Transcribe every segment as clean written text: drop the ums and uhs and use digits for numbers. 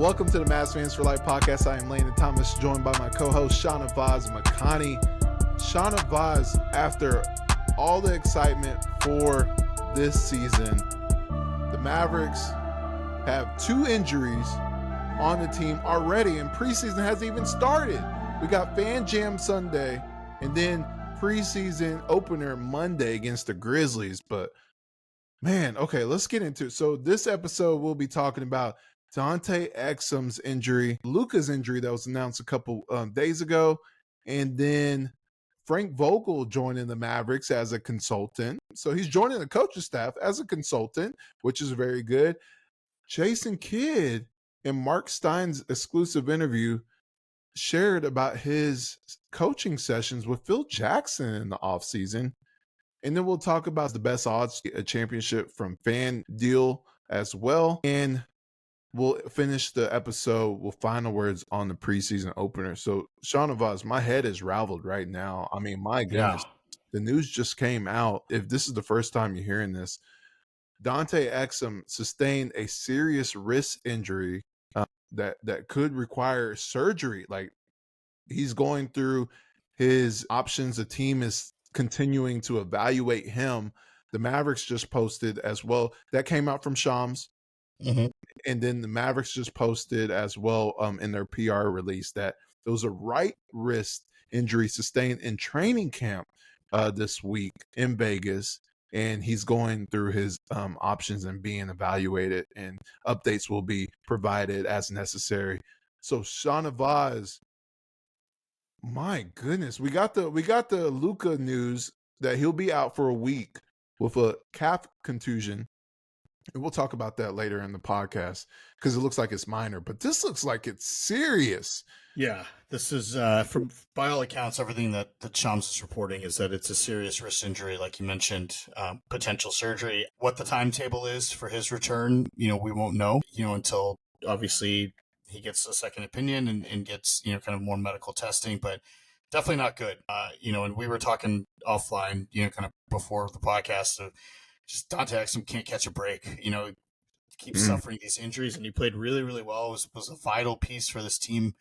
Welcome to the Mavs Fans for Life podcast. I am Landon Thomas, joined by my co-host Shahnavaz Makhani. Shahnavaz, after all the excitement for this season, the Mavericks have 2 injuries on the team already, and preseason hasn't even started. We got Fan Jam Sunday, and then preseason opener Monday against the Grizzlies. But man, okay, let's get into it. So this episode, we'll be talking about Dante Exum's injury, Luka's injury that was announced a couple days ago, and then Frank Vogel joining the Mavericks as a consultant. So he's joining the coaching staff as a consultant, which is very good. Jason Kidd in Mark Stein's exclusive interview shared about his coaching sessions with Phil Jackson in the offseason. And then we'll talk about the best odds a championship from Fanduel as well. And we'll finish the episode with final words on the preseason opener. So, Shahnavaz, my head is raveled right now. I mean, my goodness, The news just came out. If this is the first time you're hearing this, Dante Exum sustained a serious wrist injury that could require surgery. Like, he's going through his options. The team is continuing to evaluate him. The Mavericks just posted as well. That came out from Shams. Mm-hmm. And then the Mavericks just posted as well in their PR release that there was a right wrist injury sustained in training camp this week in Vegas. And he's going through his options and being evaluated, and updates will be provided as necessary. So Shahnavaz, my goodness, we got the Luka news that he'll be out for a week with a calf contusion. And we'll talk about that later in the podcast because it looks like it's minor, but this looks like it's serious. Yeah, this is from by all accounts, everything that Shams is reporting is that it's a serious wrist injury, like you mentioned, potential surgery. What the timetable is for his return, we won't know, until obviously he gets a second opinion and gets, kind of more medical testing, but definitely not good. And we were talking offline, kind of before the podcast of just Dante Exum can't catch a break, keeps suffering these injuries, and he played really, really well. Was a vital piece for this team,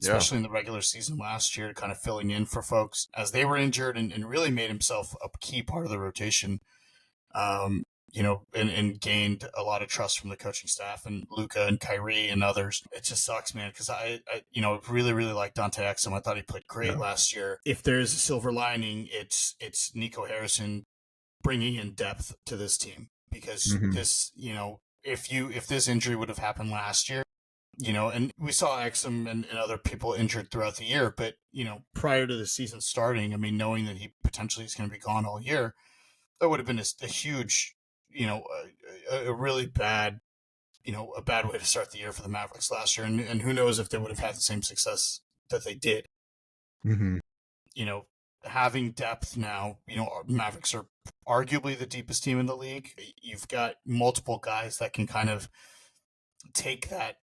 especially in the regular season last year, kind of filling in for folks as they were injured, and really made himself a key part of the rotation, and gained a lot of trust from the coaching staff and Luka and Kyrie and others. It just sucks, man, because I really, really like Dante Exum. I thought he played great last year. If there's a silver lining, it's Nico Harrison bringing in depth to this team, because this, if this injury would have happened last year, and we saw Exum and other people injured throughout the year, but, prior to the season starting, I mean, knowing that he potentially is going to be gone all year, that would have been a huge, a really bad, a bad way to start the year for the Mavericks last year. And who knows if they would have had the same success that they did. Having depth now, Mavericks are arguably the deepest team in the league. You've got multiple guys that can kind of take that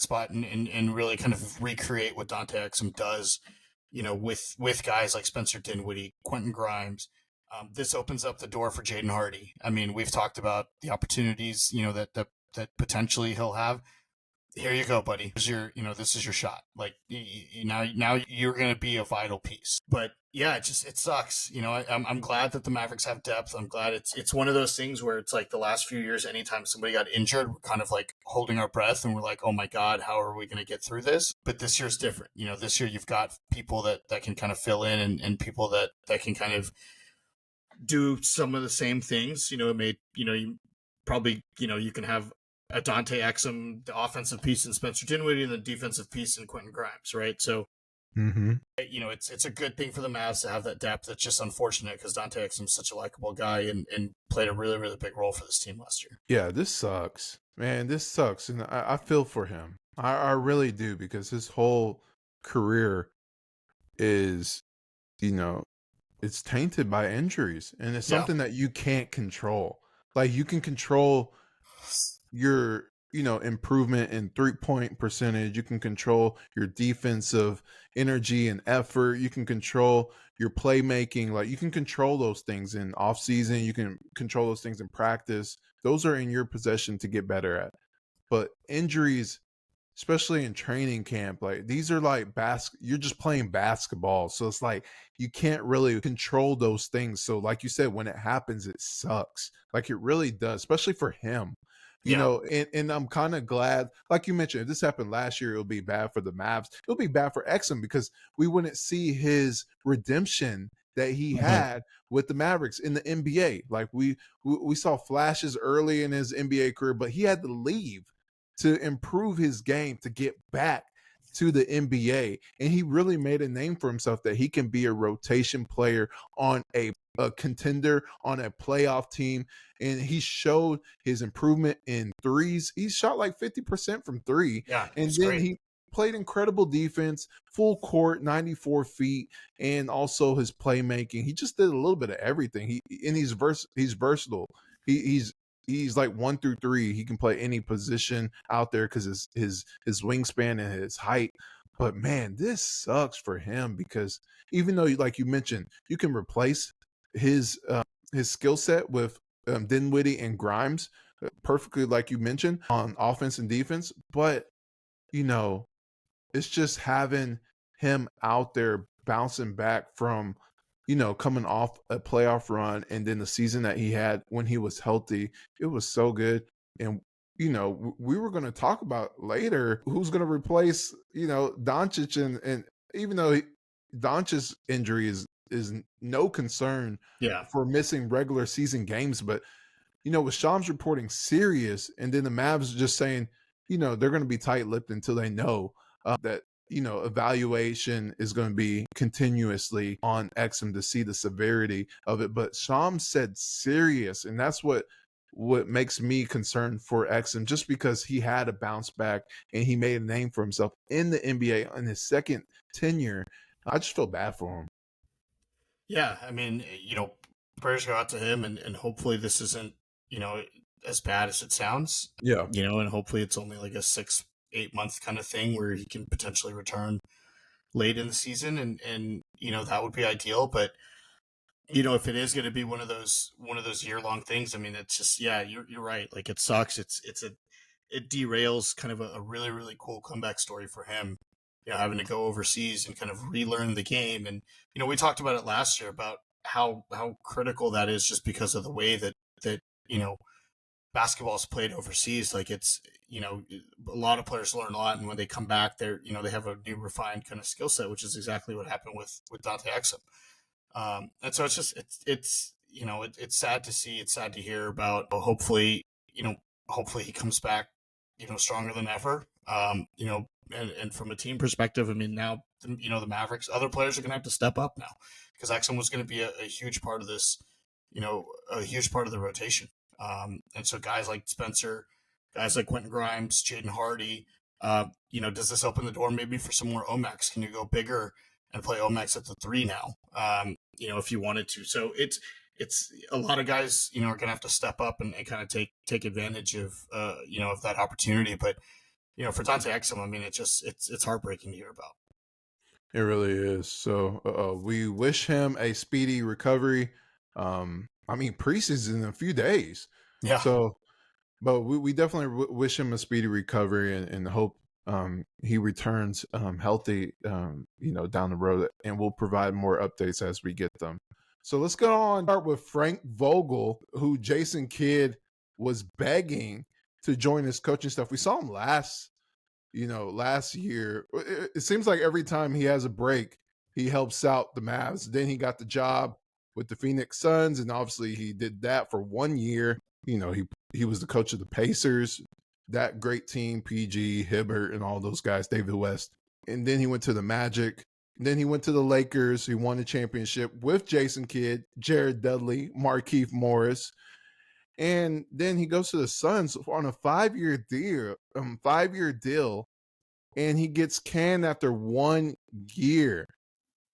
spot and really kind of recreate what Dante Exum does, with guys like Spencer Dinwiddie, Quentin Grimes. This opens up the door for Jaden Hardy. I mean, we've talked about the opportunities, that potentially he'll have. Here you go, buddy. This is your shot. Like, now you're going to be a vital piece. But yeah, it sucks. I'm glad that the Mavericks have depth. I'm glad it's one of those things where it's like the last few years, anytime somebody got injured, we're kind of like holding our breath and we're like, oh my God, how are we going to get through this? But this year's different. This year you've got people that can kind of fill in and people that can kind of do some of the same things. You probably, you can have a Dante Exum, the offensive piece, in Spencer Dinwiddie, and the defensive piece in Quentin Grimes, right? So, it's a good thing for the Mavs to have that depth. It's just unfortunate because Dante Exum is such a likable guy and played a really, really big role for this team last year. Yeah, this sucks. Man, this sucks. And I feel for him. I really do, because his whole career is, it's tainted by injuries. And it's something that you can't control. Like, you can control your improvement in 3-point percentage. You can control your defensive energy and effort. You can control your playmaking. Like, you can control those things in off season. You can control those things in practice. Those are in your possession to get better at. but injuries, especially in training camp, like these are like you're just playing basketball. So it's like you can't really control those things. So like you said, when it happens, it sucks. Like it really does, especially for him. Yeah. And I'm kind of glad, like you mentioned, if this happened last year, it'll be bad for the Mavs. It'll be bad for Exum because we wouldn't see his redemption that he had with the Mavericks in the NBA. Like we saw flashes early in his NBA career, but he had to leave to improve his game to get back to the NBA. And he really made a name for himself that he can be a rotation player on a contender, on a playoff team. And he showed his improvement in threes. He shot like 50% from three. Yeah. And then great. He played incredible defense, full court, 94 feet, and also his playmaking. He just did a little bit of everything. He's versatile. He's like 1 through 3. He can play any position out there because his wingspan and his height. But man, this sucks for him because even though, like you mentioned, you can replace his skill set with Dinwiddie and Grimes perfectly, like you mentioned, on offense and defense. But it's just having him out there bouncing back from, coming off a playoff run and then the season that he had when he was healthy. It was so good. And, we were going to talk about later who's going to replace, Dončić. And even though Doncic's injury is no concern for missing regular season games. But, with Shams reporting serious and then the Mavs just saying, they're going to be tight-lipped until they know that, evaluation is going to be continuously on Exum to see the severity of it. But Shams said serious, and that's what makes me concerned for Exum, just because he had a bounce back and he made a name for himself in the NBA in his second tenure. I just feel bad for him. Yeah, I mean, prayers go out to him, and hopefully this isn't, as bad as it sounds. Yeah. And hopefully it's only like a 6-8 month kind of thing where he can potentially return late in the season, and that would be ideal. But if it is going to be one of those year-long things, I mean, it's just, you're right. Like, it sucks. It derails kind of a really, really cool comeback story for him, having to go overseas and kind of relearn the game. And, we talked about it last year about how critical that is, just because of the way that basketball is played overseas. Like, it's, a lot of players learn a lot, and when they come back, they're, they have a new refined kind of skill set, which is exactly what happened with Dante Exum. And so it's just, it's sad to see, it's sad to hear about, but hopefully he comes back, stronger than ever. And from a team perspective, I mean, now, the Mavericks, other players are going to have to step up now, because Exum was going to be a huge part of this, a huge part of the rotation. And so guys like Spencer, guys like Quentin Grimes, Jaden Hardy, does this open the door maybe for some more Omax? Can you go bigger and play Omax at the 3 now? If you wanted to. So it's a lot of guys, are going to have to step up and kind of take advantage of, of that opportunity. But, for Dante Exum, I mean, it's heartbreaking to hear about. It really is. So we wish him a speedy recovery. I mean, preseason in a few days. Yeah. So, but we definitely wish him a speedy recovery and hope he returns healthy, down the road, and we'll provide more updates as we get them. So let's go on. Start with Frank Vogel, who Jason Kidd was begging to join his coaching staff. We saw him last year. It seems like every time he has a break, he helps out the Mavs. Then he got the job with the Phoenix Suns, and obviously he did that for 1 year. He was the coach of the Pacers, that great team, PG, Hibbert, and all those guys, David West. And then he went to the Magic. And then he went to the Lakers. He won the championship with Jason Kidd, Jared Dudley, Markieff Morris. And then he goes to the Suns on a 5-year deal, and he gets canned after 1 year.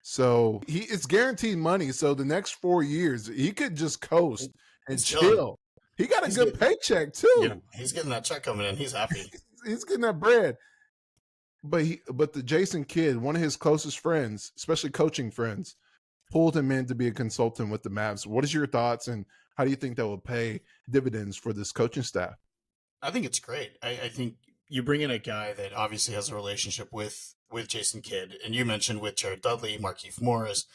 So it's guaranteed money. So the next 4 years, he could just coast and chill. He got a good paycheck too. Yeah, he's getting that check coming in. He's happy. He's getting that bread. But the Jason Kidd, one of his closest friends, especially coaching friends, pulled him in to be a consultant with the Mavs. What is your thoughts, and how do you think that will pay dividends for this coaching staff? I think it's great. I think you bring in a guy that obviously has a relationship with Jason Kidd, and you mentioned with Jared Dudley, Markieff Morris.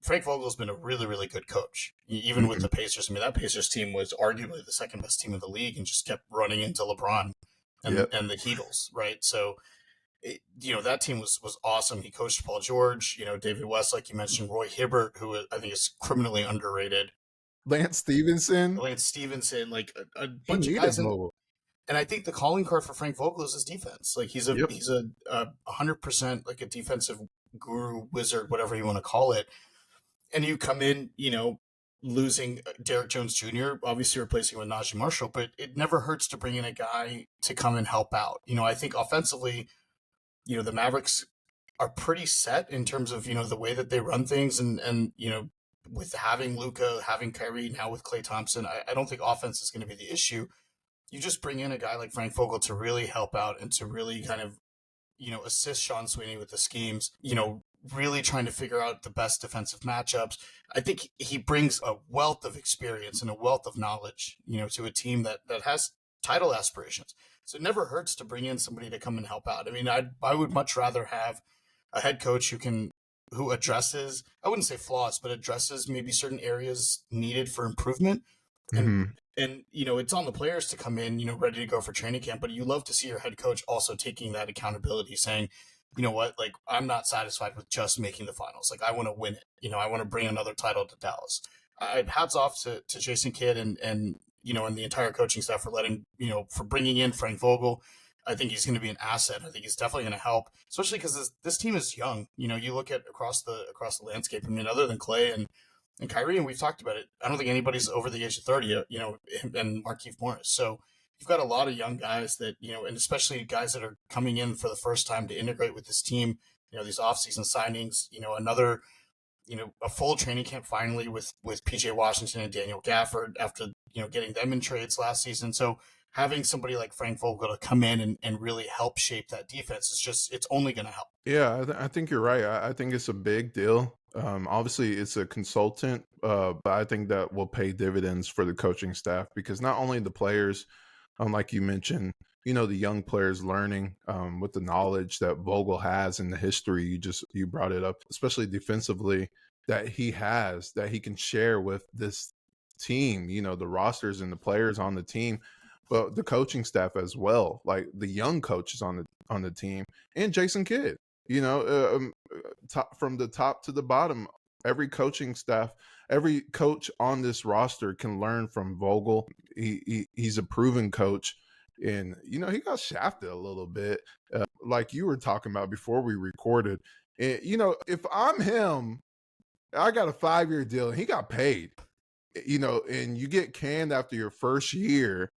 Frank Vogel's been a really, really good coach, even with Mhm. the Pacers. I mean, that Pacers team was arguably the second best team in the league and just kept running into LeBron and Yep. and the Heatles, right? So, that team was awesome. He coached Paul George, David West, like you mentioned, Roy Hibbert, who I think is criminally underrated, Lance Stevenson, Lance Stevenson, like a he bunch of needed guys. And Vogel. I think the calling card for Frank Vogel is his defense. Like Yep. he's a 100% like a defensive guru, wizard, whatever you want to call it. And you come in, losing Derek Jones Jr., obviously replacing with Najee Marshall, but it never hurts to bring in a guy to come and help out. I think offensively, the Mavericks are pretty set in terms of, the way that they run things and with having Luka, having Kyrie, now with Klay Thompson, I don't think offense is going to be the issue. You just bring in a guy like Frank Vogel to really help out and to really kind of, assist Sean Sweeney with the schemes, really trying to figure out the best defensive matchups. I think he brings a wealth of experience and a wealth of knowledge, to a team that has title aspirations. So it never hurts to bring in somebody to come and help out. I mean, I would much rather have a head coach who addresses, I wouldn't say flaws, but addresses maybe certain areas needed for improvement. And Hmm. it's on the players to come in, ready to go for training camp, but you love to see your head coach also taking that accountability, saying, you know what, like, I'm not satisfied with just making the finals. Like, I want to win it. I want to bring another title to Dallas. Hats off to Jason Kidd and the entire coaching staff for for bringing in Frank Vogel. I think he's going to be an asset. I think he's definitely going to help, especially because this team is young. You look at across the landscape. I mean, other than Klay and Kyrie, and we've talked about it, I don't think anybody's over the age of 30, and Markieff Morris. So you've got a lot of young guys that, and especially guys that are coming in for the first time to integrate with this team, these offseason signings, another, a full training camp finally with PJ Washington and Daniel Gafford after, getting them in trades last season. So having somebody like Frank Vogel to come in and really help shape that defense it's only going to help. Yeah, I think you're right. I think it's a big deal. Obviously, it's a consultant, but I think that will pay dividends for the coaching staff because not only the players, like you mentioned, the young players learning with the knowledge that Vogel has and the history you brought it up, especially defensively, that he has that he can share with this team. The rosters and the players on the team, but the coaching staff as well, like the young coaches on the team and Jason Kidd. From the top to the bottom, every coaching staff, every coach on this roster can learn from Vogel. He's a proven coach, and he got shafted a little bit, like you were talking about before we recorded. And if I'm him, I got a 5-year deal, and he got paid. And you get canned after your first year.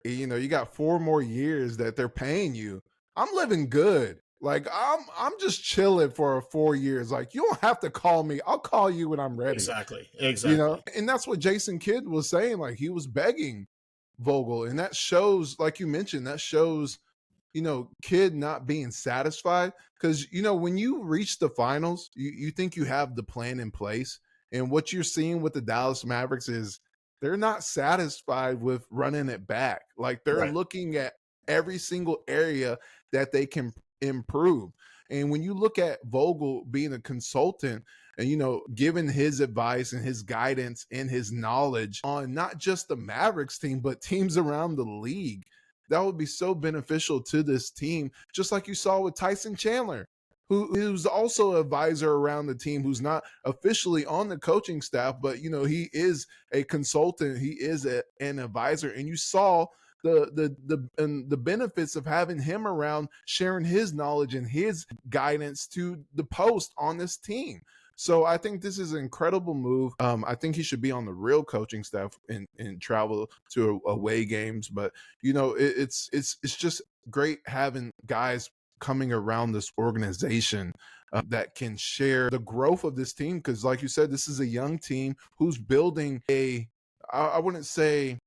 You got 4 more years that they're paying you. I'm living good. Like I'm just chilling for 4 years. Like you don't have to call me. I'll call you when I'm ready. Exactly. Exactly. And that's what Jason Kidd was saying. Like he was begging Vogel, and that shows, like you mentioned, that shows, Kidd not being satisfied. Because when you reach the finals, you think you have the plan in place, and what you're seeing with the Dallas Mavericks is they're not satisfied with running it back. Like they're Right. looking at every single area that they can improve. And when you look at Vogel being a consultant and, giving his advice and his guidance and his knowledge on not just the Mavericks team, but teams around the league, that would be so beneficial to this team, just like you saw with Tyson Chandler, who's also an advisor around the team, who's not officially on the coaching staff, but he is a consultant, he is an advisor, and you saw the benefits of having him around, sharing his knowledge and his guidance to the post on this team. So I think this is an incredible move. I think he should be on the real coaching staff and travel to away games. But it's just great having guys coming around this organization that can share the growth of this team. Because like you said, this is a young team who's building I wouldn't say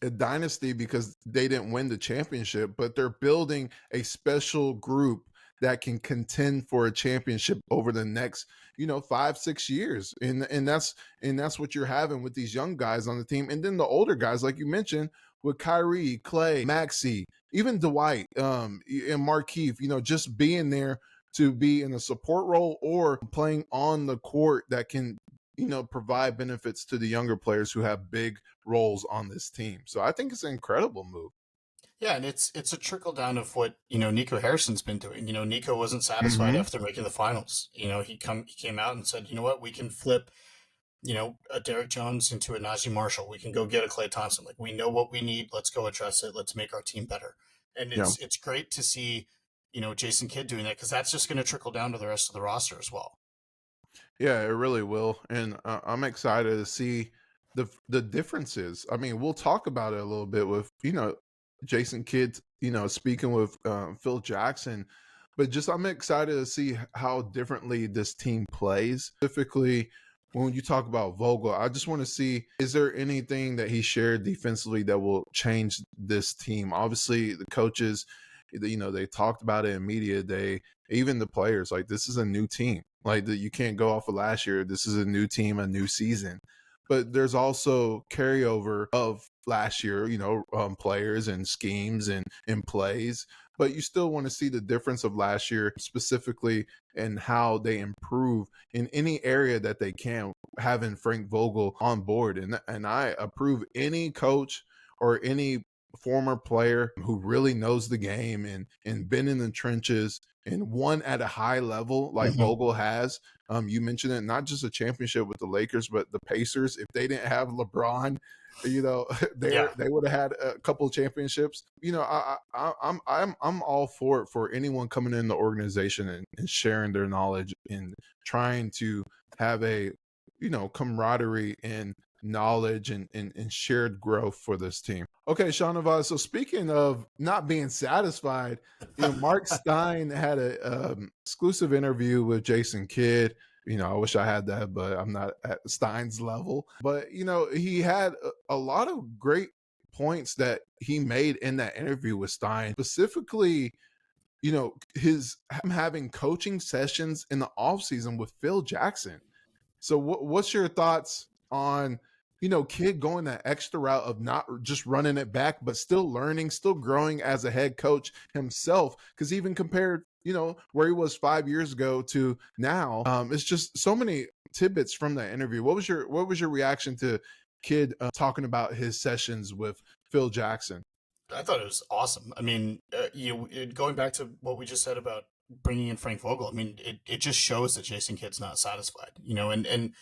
a dynasty because they didn't win the championship, but they're building a special group that can contend for a championship over the next 5-6 years. And that's what you're having with these young guys on the team. And then the older guys, like you mentioned, with Kyrie, Clay, Maxey, even Dwight, and Markeith, just being there to be in a support role or playing on the court that can, provide benefits to the younger players who have big roles on this team. So I think it's an incredible move. Yeah, and it's a trickle down of what Nico Harrison's been doing. Nico wasn't satisfied Mm-hmm. after making the finals. He came out and said, you know what, we can flip a Derek Jones into a Najee Marshall. We can go get a Klay Thompson. Like, we know what we need. Let's go address it. Let's make our team better. And Yeah. it's great to see Jason Kidd doing that, because that's just going to trickle down to the rest of the roster as well. Yeah, it really will, and I'm excited to see the differences. I mean, we'll talk about it a little bit with Jason Kidd, speaking with Phil Jackson, but just I'm excited to see how differently this team plays. Specifically, when you talk about Vogel, I just want to see, is there anything that he shared defensively that will change this team? Obviously, the coaches, they talked about it in media day, even the players, like, this is a new team. Like, you can't go off of last year. This is a new team, a new season. But there's also carryover of last year, players and schemes and plays. But you still want to see the difference of last year specifically and how they improve in any area that they can, having Frank Vogel on board. And I approve any coach or any former player who really knows the game and been in the trenches and won at a high level like Vogel has. You mentioned it, not just a championship with the Lakers, but the Pacers. If they didn't have LeBron, they would have had a couple of championships. I'm all for anyone coming in the organization and sharing their knowledge and trying to have a camaraderie and knowledge and shared growth for this team. Okay, Shahnavaz. So speaking of not being satisfied, Mark Stein had a exclusive interview with Jason Kidd. I wish I had that, but I'm not at Stein's level. But he had a lot of great points that he made in that interview with Stein, specifically him having coaching sessions in the offseason with Phil Jackson. So what's your thoughts on Kidd going that extra route of not just running it back, but still learning, still growing as a head coach himself? Because even compared, where he was 5 years ago to now, it's just so many tidbits from that interview. What was your reaction to Kidd talking about his sessions with Phil Jackson? I thought it was awesome. I mean, going back to what we just said about bringing in Frank Vogel, I mean, it just shows that Jason Kidd's not satisfied, and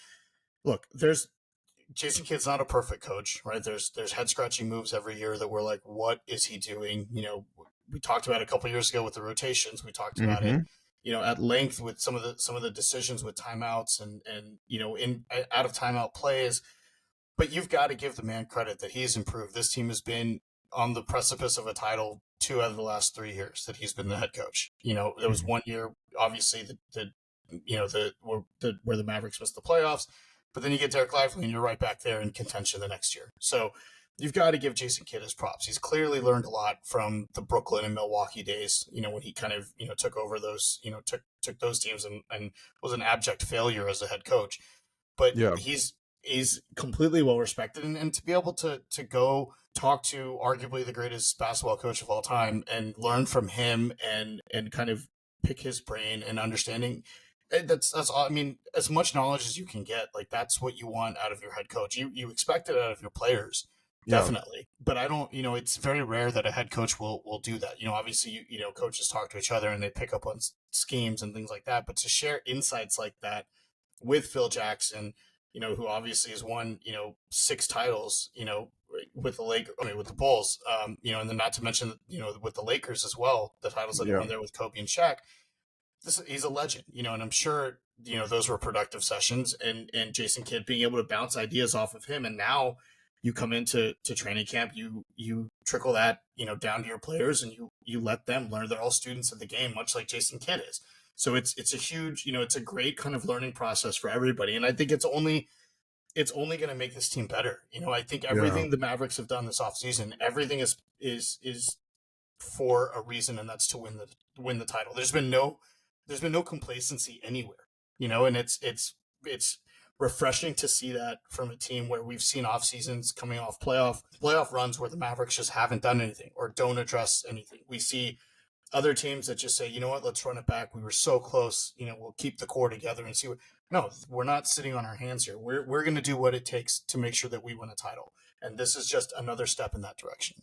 look, Jason Kidd's not a perfect coach, right? There's head scratching moves every year that we're like, what is he doing? We talked about it a couple of years ago with the rotations. We talked about it, at length with some of the decisions with timeouts and in out of timeout plays. But you've got to give the man credit that he's improved. This team has been on the precipice of a title 2 out of the last 3 years that he's been the head coach. There was 1 year, obviously, where the Mavericks missed the playoffs. But then you get Derek Lively and you're right back there in contention the next year. So you've got to give Jason Kidd his props. He's clearly learned a lot from the Brooklyn and Milwaukee days, when he kind of, took over those, took those teams and was an abject failure as a head coach. But Yeah. he's completely well respected. And to be able to go talk to arguably the greatest basketball coach of all time and learn from him and kind of pick his brain and understanding, that's all. I mean, as much knowledge as you can get, like, that's what you want out of your head coach. You expect it out of your players, definitely. But I don't, it's very rare that a head coach will do that. Obviously, coaches talk to each other and they pick up on schemes and things like that. But to share insights like that with Phil Jackson, who obviously has won, 6 titles, with the Bulls, and then not to mention, with the Lakers as well, the titles that he won there with Kobe and Shaq. He's a legend, and I'm sure, those were productive sessions, and Jason Kidd being able to bounce ideas off of him. And now you come into training camp, you trickle that, down to your players, and you let them learn. They're all students of the game, much like Jason Kidd is. So it's a huge, it's a great kind of learning process for everybody. And I think it's only going to make this team better. I think everything the Mavericks have done this offseason, everything is for a reason, and that's to win the title. There's been no complacency anywhere, and it's refreshing to see that from a team where we've seen off seasons coming off playoff runs where the Mavericks just haven't done anything or don't address anything. We see other teams that just say, you know what, let's run it back. We were so close. We'll keep the core together and see what. No, we're not sitting on our hands here. We're going to do what it takes to make sure that we win a title. And this is just another step in that direction.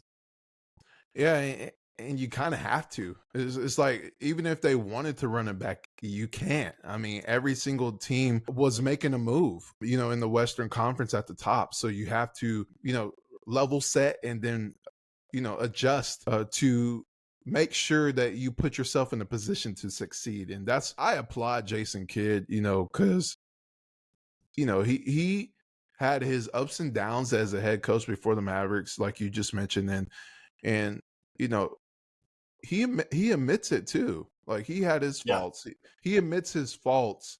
Yeah, and you kind of have to. It's like, even if they wanted to run it back, you can't. I mean, every single team was making a move, in the Western Conference at the top. So you have to, level set and then, adjust to make sure that you put yourself in a position to succeed. And I applaud Jason Kidd, because, he had his ups and downs as a head coach before the Mavericks, like you just mentioned. And, you know, he admits it too. Like, he had his Yeah. faults. He admits his faults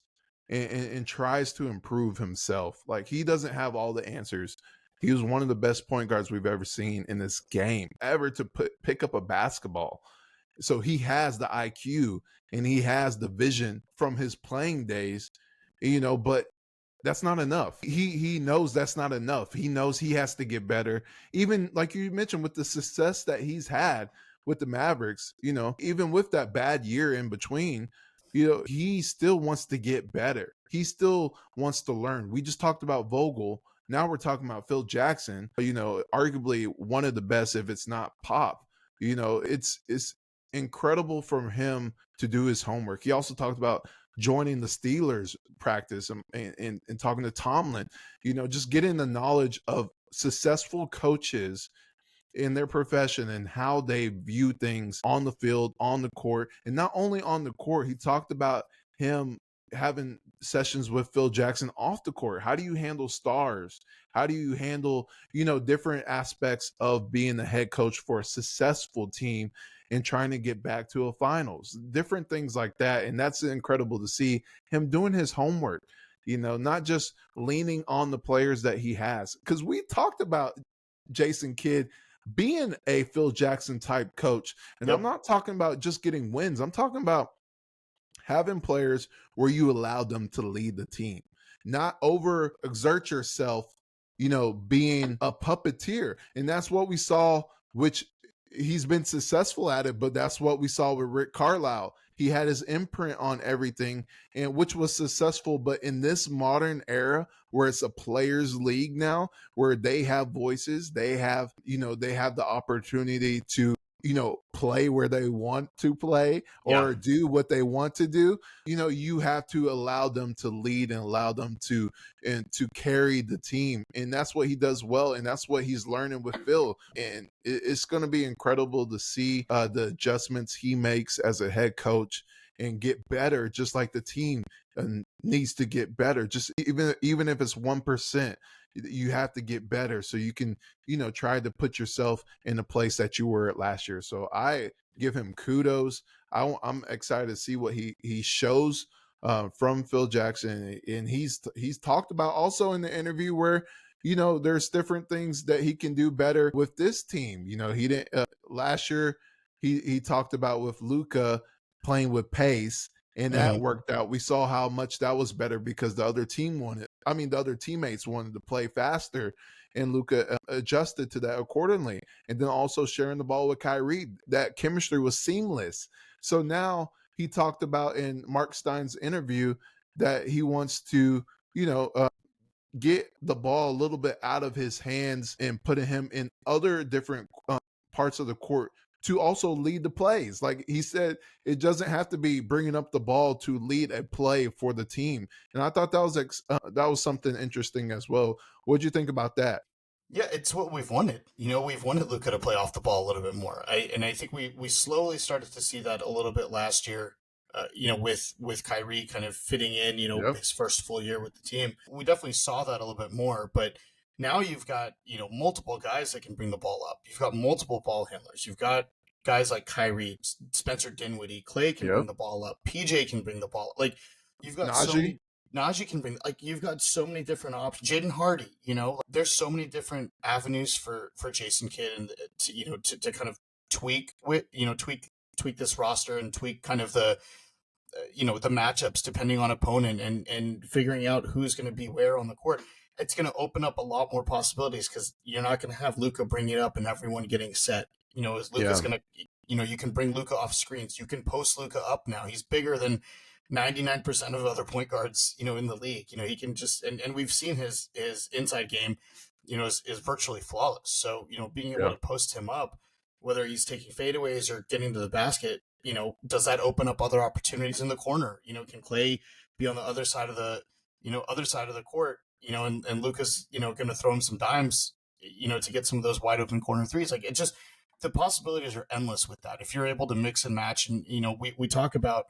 and tries to improve himself. Like, he doesn't have all the answers. He was one of the best point guards we've ever seen in this game, ever to pick up a basketball. So he has the IQ and he has the vision from his playing days, but that's not enough. He knows that's not enough. He knows he has to get better. Even like you mentioned, with the success that he's had with the Mavericks, even with that bad year in between, he still wants to get better. He still wants to learn. We just talked about Vogel. Now we're talking about Phil Jackson, arguably one of the best, if it's not Pop. It's incredible for him to do his homework. He also talked about joining the Steelers practice and talking to Tomlin, just getting the knowledge of successful coaches in their profession and how they view things on the field, on the court, and not only on the court. He talked about him having sessions with Phil Jackson off the court. How do you handle stars? How do you handle, different aspects of being the head coach for a successful team and trying to get back to a finals? Different things like that. And that's incredible to see him doing his homework, not just leaning on the players that he has. Because we talked about Jason Kidd being a Phil Jackson type coach. And Yep. I'm not talking about just getting wins. I'm talking about having players where you allow them to lead the team, not overexert yourself, being a puppeteer. And that's what we saw, which he's been successful at it, but that's what we saw with Rick Carlisle. He had his imprint on everything, and which was successful. But in this modern era where it's a players league now, where they have voices, they have the opportunity to, play where they want to play or do what they want to do. You have to allow them to lead and allow them to carry the team. And that's what he does well. And that's what he's learning with Phil. And it's going to be incredible to see the adjustments he makes as a head coach and get better, just like the team needs to get better. Just even if it's 1%, you have to get better so you can, try to put yourself in the place that you were at last year. So I give him kudos. I'm excited to see what he shows from Phil Jackson. And he's talked about also in the interview where, there's different things that he can do better with this team. He didn't last year. He talked about with Luka playing with pace, and that worked out. We saw how much that was better because the other teammates wanted to play faster, and Luka adjusted to that accordingly. And then also sharing the ball with Kyrie, that chemistry was seamless. So now he talked about in Mark Stein's interview that he wants to, get the ball a little bit out of his hands and putting him in other different parts of the court to also lead the plays. Like he said, it doesn't have to be bringing up the ball to lead a play for the team. And I thought that was something interesting as well. What do you think about that? Yeah, it's what we've wanted. We've wanted Luka to play off the ball a little bit more. I think we slowly started to see that a little bit last year. With Kyrie kind of fitting in, his first full year with the team, we definitely saw that a little bit more. But now you've got, multiple guys that can bring the ball up. You've got multiple ball handlers. You've got guys like Kyrie, Spencer Dinwiddie, Clay can bring the ball up. PJ can bring the ball up. Like, you've got Najee can bring, you've got so many different options. Jaden Hardy, there's so many different avenues for Jason Kidd and to kind of tweak this roster and tweak kind of the matchups depending on opponent and figuring out who's going to be where on the court. It's going to open up a lot more possibilities because you're not going to have Luka bring it up and everyone getting set. As Luka's going to, you can bring Luka off screens. You can post Luka up now. He's bigger than 99% of other point guards, in the league. He can just, and we've seen his inside game, is virtually flawless. So, being able to post him up, whether he's taking fadeaways or getting to the basket, does that open up other opportunities in the corner? Can Clay be on the other side of the, court, and Luka's, going to throw him some dimes, to get some of those wide open corner threes. Like it just, the possibilities are endless with that. If you're able to mix and match, and, we talk about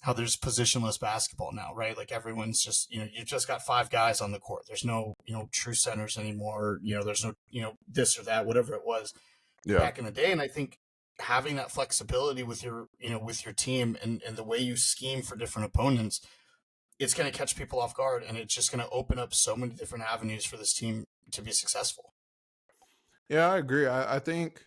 how there's positionless basketball now, right? Like everyone's just, you've just got 5 guys on the court. There's no, true centers anymore. There's no, this or that, whatever it was back in the day. And I think having that flexibility with your, with your team and the way you scheme for different opponents, it's going to catch people off guard, and it's just going to open up so many different avenues for this team to be successful. Yeah, I agree. I think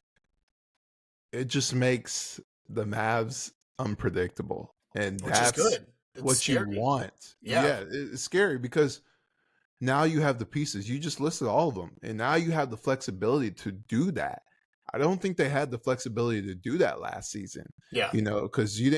it just makes the Mavs unpredictable, and Which is good. It's what scary. you want. Yeah, it's scary because now you have the pieces. You just listed all of them, and now you have the flexibility to do that. I don't think they had the flexibility to do that last season. Yeah. Because you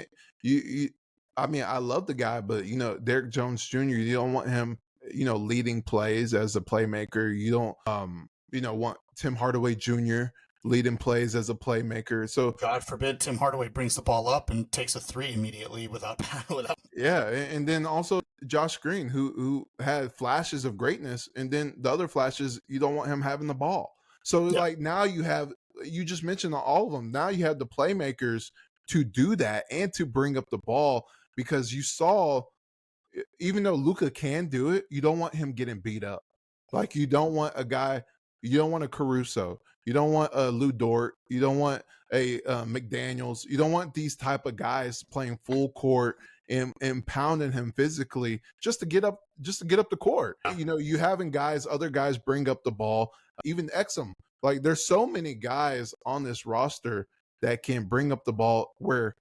didn't. I mean, I love the guy, but Derek Jones Jr. You don't want him, leading plays as a playmaker. You don't, want Tim Hardaway Jr. leading plays as a playmaker. So God forbid Tim Hardaway brings the ball up and takes a 3 immediately without. Yeah, and then also Josh Green, who had flashes of greatness, and then the other flashes, you don't want him having the ball. So like now you just mentioned all of them. Now you have the playmakers to do that and to bring up the ball, because you saw, even though Luka can do it, you don't want him getting beat up. Like you don't want a guy, you don't want a Caruso, you don't want a Lou Dort, you don't want a McDaniels, you don't want these type of guys playing full court and pounding him physically just to get up the court. You having other guys bring up the ball, even Exum. Like there's so many guys on this roster that can bring up the ball where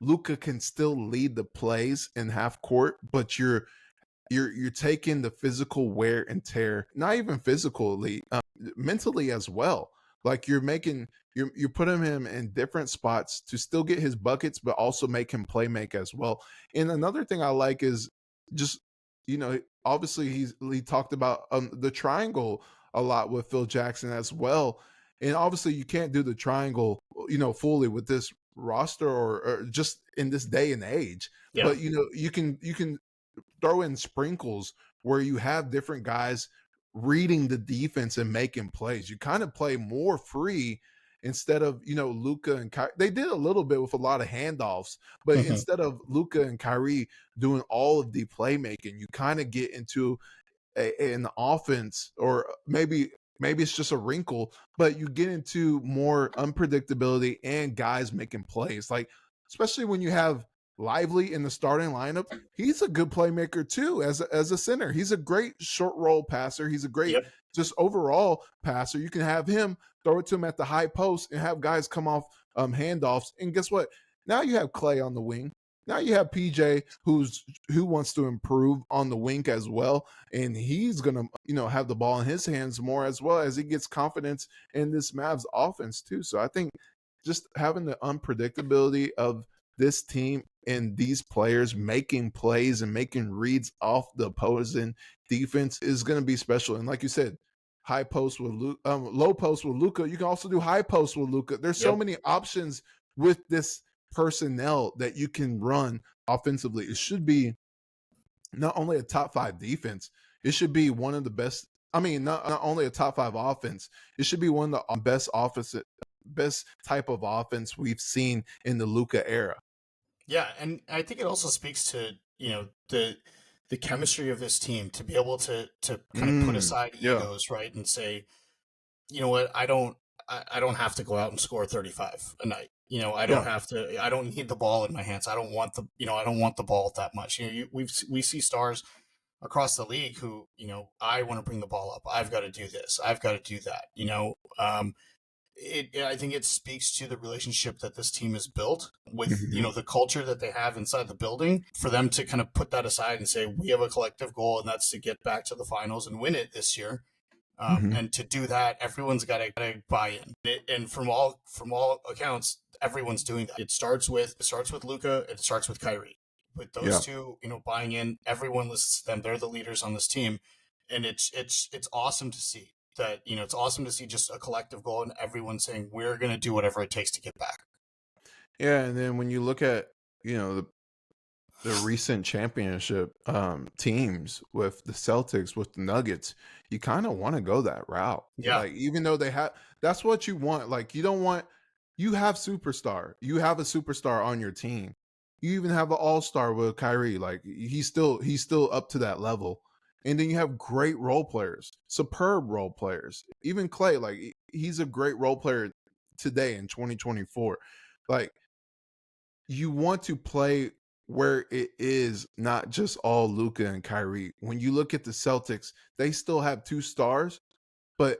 Luka can still lead the plays in half court, but you're taking the physical wear and tear, not even physically, mentally as well. Like you're putting him in different spots to still get his buckets, but also make him make as well. And another thing I like is just, obviously he talked about the triangle a lot with Phil Jackson as well. And obviously you can't do the triangle, fully with this roster or just in this day and age. Yeah. But you can throw in sprinkles where you have different guys reading the defense and making plays. You kind of play more free instead of, Luka and Kyrie. They did a little bit with a lot of handoffs, but instead of Luka and Kyrie doing all of the playmaking, you kind of get into an offense, or maybe it's just a wrinkle, but you get into more unpredictability and guys making plays. Like, especially when you have Lively in the starting lineup, he's a good playmaker too as a center. He's a great short roll passer. He's a great just overall passer. You can have him throw it to him at the high post and have guys come off handoffs. And guess what? Now you have Clay on the wing. Now you have PJ who wants to improve on the wing as well, and he's gonna have the ball in his hands more as well as he gets confidence in this Mavs offense too. So I think just having the unpredictability of this team and these players making plays and making reads off the opposing defense is going to be special. And like you said, high post with low post with Luka. You can also do high post with Luka. There's so many options with this personnel that you can run offensively. It should be not only a top 5 defense, it should be one of the best. I mean, not only a top 5 offense, it should be one of the best type of offense we've seen in the Luka era. Yeah, and I think it also speaks to, the chemistry of this team to be able to kind of put aside egos, right? And say, you know what, I don't have to go out and score 35 a night. I don't have to, I don't need the ball in my hands. I don't want the ball that much. We see stars across the league who, I want to bring the ball up. I've got to do this. I've got to do that. I think it speaks to the relationship that this team has built with, Mm-hmm. the culture that they have inside the building. For them to kind of put that aside and say, we have a collective goal, and that's to get back to the finals and win it this year. Mm-hmm. And to do that, everyone's got to buy in. And from all accounts, everyone's doing that. It starts with Luka. It starts with Kyrie. With those Yeah. two, buying in, everyone listens to them. They're the leaders on this team, and it's awesome to see that. It's awesome to see just a collective goal and everyone saying we're going to do whatever it takes to get back. Yeah, and then when you look at the recent championship teams with the Celtics, with the Nuggets, you kind of want to go that route. Yeah, Like, even though they have, that's what you want. Like, you don't want, you have superstar. You have a superstar on your team. You even have an all-star with Kyrie. Like, he's still up to that level. And then you have great role players, superb role players. Even Clay, like, he's a great role player today in 2024. Like, you want to play where it is not just all Luka and Kyrie. When you look at the Celtics, they still have two stars, but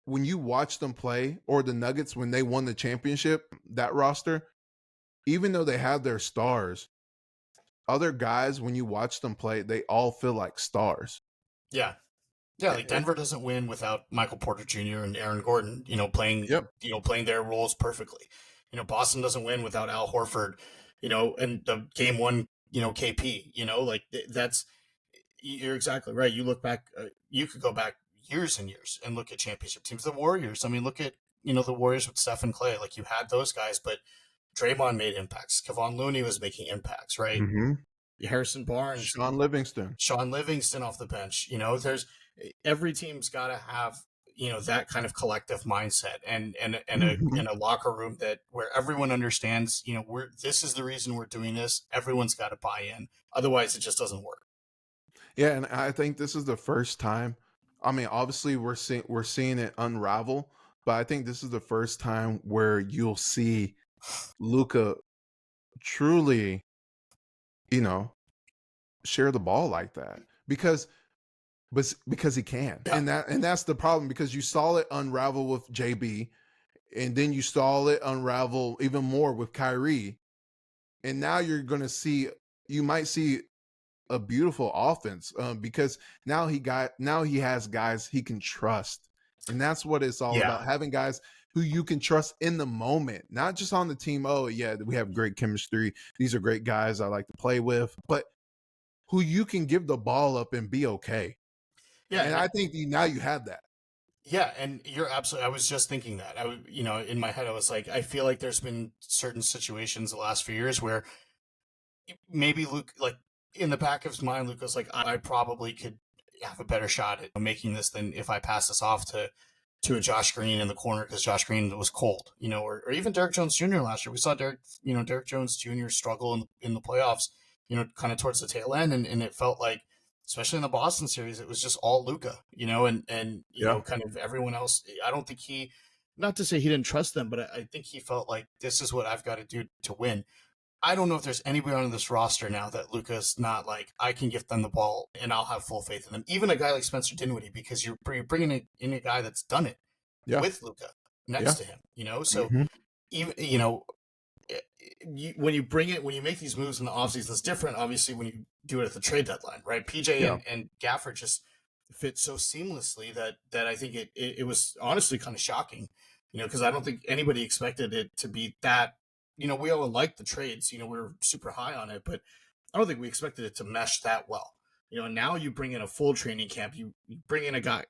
when you watch them play, or the Nuggets when they won the championship, that roster, even though they have their stars, other guys, when you watch them play, they all feel like stars. yeah. Yeah, like And, Denver doesn't win without Michael Porter Jr. and Aaron Gordon, playing, yep. playing their roles perfectly. Boston doesn't win without Al Horford, and the game one, KP, like that's, you're exactly right. You look back, you could go back years and years and look at championship teams. The Warriors, I mean, look at, the Warriors with Steph and Clay. Like, you had those guys, but Draymond made impacts. Kevon Looney was making impacts, right? Mm-hmm. Harrison Barnes, Sean Livingston. Sean Livingston off the bench. There's every team's got to have that kind of collective mindset and a locker room that where everyone understands this is the reason we're doing this. Everyone's got to buy in. Otherwise, it just doesn't work. Yeah, and I think this is the first time. I mean, obviously we're seeing it unravel, but I think this is the first time where you'll see Luka truly, you know, share the ball like that because he can, Yeah, and that's the problem, because you saw it unravel with JB, and then you saw it unravel even more with Kyrie, and now you might see a beautiful offense, because now he has guys he can trust, and that's what it's all yeah, about, having guys who you can trust in the moment, not just on the team. Oh yeah, we have great chemistry, these are great guys I like to play with, but who you can give the ball up and be okay. yeah. And I think now you have that. Yeah, and you're absolutely. I was just thinking that. In my head, I was like, I feel like there's been certain situations the last few years where maybe Luke, like in the back of his mind, Luke was like, I probably could have a better shot at making this than if I pass this off to a Josh Green in the corner because Josh Green was cold, or even Derek Jones Jr. last year. We saw Derek Jones Jr. struggle in the playoffs, kind of towards the tail end, and it felt like, especially in the Boston series, it was just all Luka, and Yeah. kind of everyone else. I don't think not to say he didn't trust them, but I think he felt like this is what I've got to do to win. I don't know if there's anybody on this roster now that Luka's not like, I can give them the ball and I'll have full faith in them. Even a guy like Spencer Dinwiddie, because you're bringing in a guy that's done it Yeah. with Luka Yeah. next to him, So Mhm. even, when you make these moves in the offseason, it's different, obviously, when you do it at the trade deadline, right? PJ Yeah. and Gafford just fit so seamlessly that I think it was honestly kind of shocking, because I don't think anybody expected it to be that. We all liked the trades, we were super high on it, but I don't think we expected it to mesh that well. And now you bring in a full training camp, you bring in guys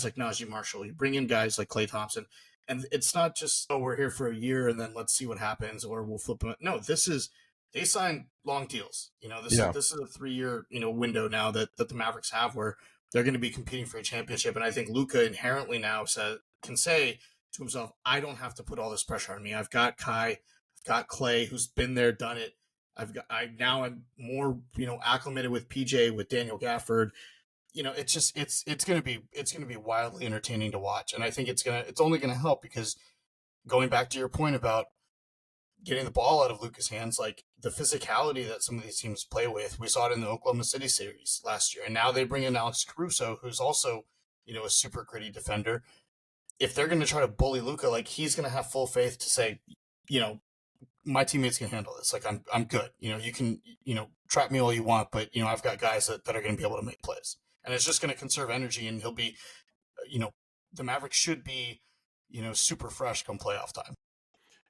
like Najee Marshall, you bring in guys like Klay Thompson, and it's not just, oh, we're here for a year and then let's see what happens or we'll flip them. No, they signed long deals. Yeah. This is a 3-year, window now that the Mavericks have where they're going to be competing for a championship. And I think Luka inherently now can say to himself, I don't have to put all this pressure on me. I've got Kai, I've got Clay, who's been there, done it. I'm more, acclimated with PJ, with Daniel Gafford. It's going to be wildly entertaining to watch. And I think it's only going to help because, going back to your point about getting the ball out of Luka's hands, like the physicality that some of these teams play with, we saw it in the Oklahoma City series last year. And now they bring in Alex Caruso, who's also, a super gritty defender. if they're going to try to bully Luka, like he's going to have full faith to say, you know, my teammates can handle this. Like I'm good. You know, you can, you know, trap me all you want, but you know, I've got guys that are going to be able to make plays, and it's just going to conserve energy, and he'll be, you know, the Mavericks should be, you know, super fresh come playoff time.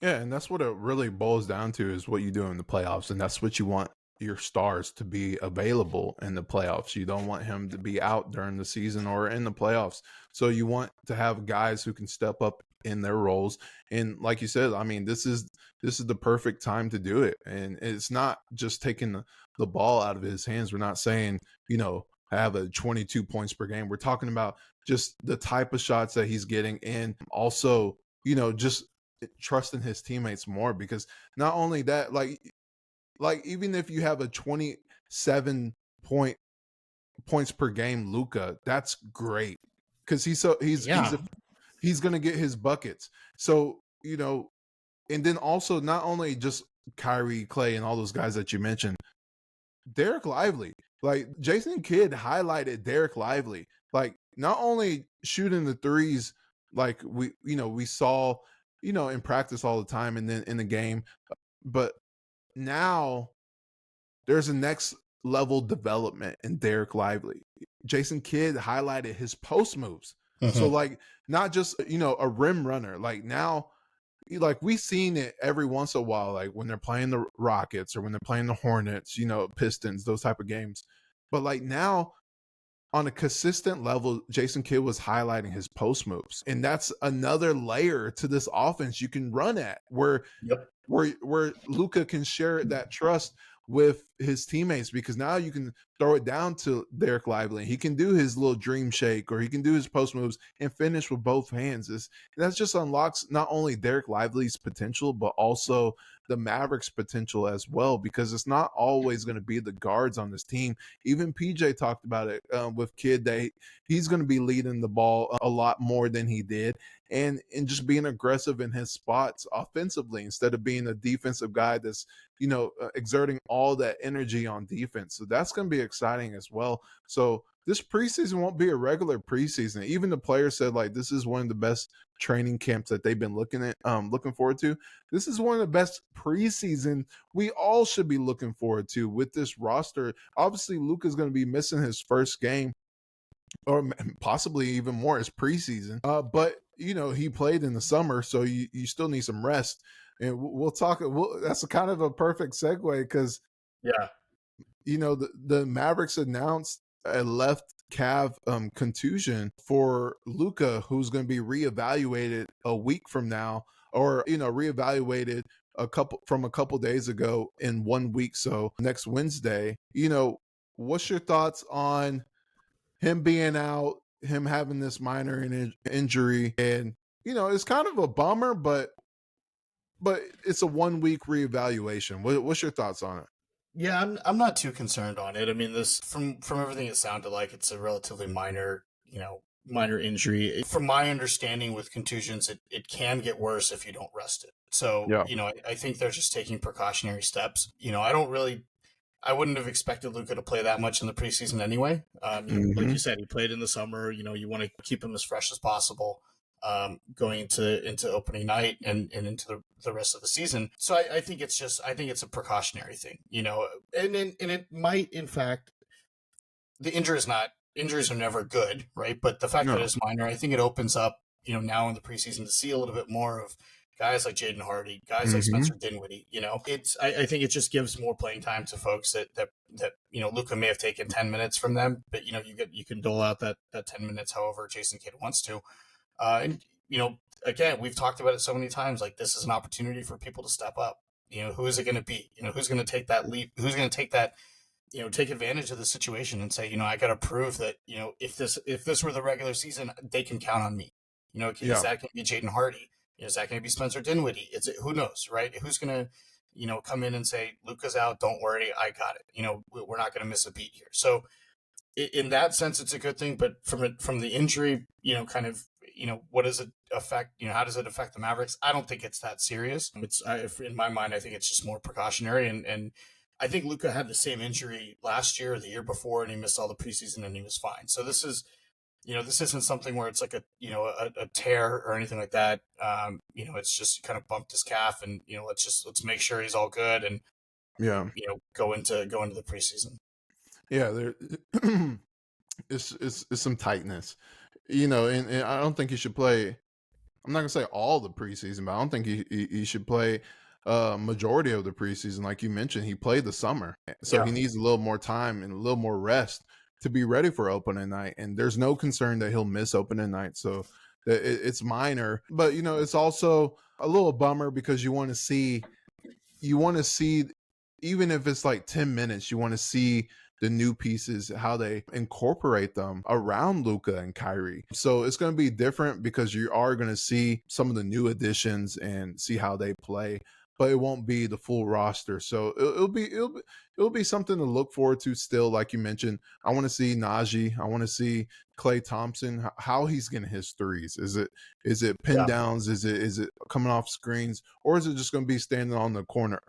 Yeah, and that's what it really boils down to is what you do in the playoffs, and that's what you want your stars to be available in the playoffs. You don't want him to be out during the season or in the playoffs. So you want to have guys who can step up in their roles. And like you said, I mean, this is the perfect time to do it. And it's not just taking the ball out of his hands. We're not saying, you know, have a 22 points per game. We're talking about just the type of shots that he's getting, and also, you know, just trusting his teammates more, because not only that, like even if you have a 27 points per game Luka, that's great, because he's gonna get his buckets. So, you know, and then also not only just Kyrie, Clay, and all those guys that you mentioned, Derek Lively, like Jason Kidd highlighted Derek Lively, like not only shooting the threes like we saw, you know, in practice all the time and then in the game, but now there's a next level development in Derek Lively. Jason Kidd highlighted his post moves. So like not just, you know, a rim runner. Like now, like we've seen it every once in a while, like when they're playing the Rockets or when they're playing the Hornets, you know, Pistons, those type of games. But like now on a consistent level, Jason Kidd was highlighting his post moves. And that's another layer to this offense you can run at, where Luka can share that trust with his teammates, because now you can throw it down to Derek Lively. He can do his little dream shake, or he can do his post moves and finish with both hands. That just unlocks not only Derek Lively's potential, but also the Mavericks' potential as well, because it's not always going to be the guards on this team. Even PJ talked about it with Kidd, that he's going to be leading the ball a lot more than he did, and just being aggressive in his spots offensively instead of being a defensive guy that's, you know, exerting all that energy on defense. So that's going to be exciting as well. So this preseason won't be a regular preseason. Even the players said, like, this is one of the best training camps that they've been looking forward to. This is one of the best preseason we all should be looking forward to with this roster. Obviously, Luka's going to be missing his first game, or possibly even more, as preseason. But you know, he played in the summer, so you still need some rest. And we'll talk. That's a kind of a perfect segue, because you know, the Mavericks announced a left calf contusion for Luka, who's going to be reevaluated a week from now, or, you know, reevaluated a couple days ago in 1 week. So next Wednesday, you know, what's your thoughts on him being out, him having this minor injury? And, you know, it's kind of a bummer, but it's a 1 week reevaluation. What's your thoughts on it? Yeah, I'm not too concerned on it. I mean, this from everything it sounded like, it's a relatively minor, you know, minor injury. From my understanding with contusions, it can get worse if you don't rest it. So, Yeah. you know, I think they're just taking precautionary steps. You know, I wouldn't have expected Luka to play that much in the preseason anyway. Like you said, he played in the summer. You know, you want to keep him as fresh as possible going into opening night and into the rest of the season. So I think it's a precautionary thing, you know, and it might, in fact, the injuries are never good, right? But the fact that it's minor, I think it opens up, you know, now in the preseason to see a little bit more of guys like Jaden Hardy, guys like Spencer Dinwiddie. You know, I think it just gives more playing time to folks that you know, Luka may have taken 10 minutes from them, but you know, you can dole out that 10 minutes however Jason Kidd wants to. And, you know, again, we've talked about it so many times, like this is an opportunity for people to step up. You know, who is it going to be? You know, who's going to take that leap? Who's going to take that, you know, take advantage of the situation and say, you know, I got to prove that, you know, if this were the regular season, they can count on me. You know, is that going to be Jaden Hardy? Is that going to be Spencer Dinwiddie? Who knows, right? Who's going to, you know, come in and say, Luka's out, don't worry, I got it. You know, we're not going to miss a beat here. So in that sense, it's a good thing. But from the injury, you know, kind of, you know, what does it affect? You know, how does it affect the Mavericks? I don't think it's that serious. In my mind, I think it's just more precautionary. And I think Luka had the same injury last year or the year before, and he missed all the preseason and he was fine. So this is, this isn't something where it's like a tear or anything like that. It's just kind of bumped his calf, and let's make sure he's all good, and Yeah. go into the preseason. Yeah, there it's some tightness. And I don't think he should play. I'm not gonna say all the preseason, but I don't think he should play majority of the preseason. Like you mentioned, he played the summer, so he needs a little more time and a little more rest to be ready for opening night. And there's no concern that he'll miss opening night, so it's minor. But it's also a little bummer because you want to see, even if it's like 10 minutes, you want to see the new pieces, how they incorporate them around Luka and Kyrie. So it's going to be different because you are going to see some of the new additions and see how they play, but it won't be the full roster. So it'll be something to look forward to still. Like you mentioned, I want to see Najee. I want to see Klay Thompson, how he's getting his threes. Is it pin downs? Is it coming off screens, or is it just going to be standing on the corner,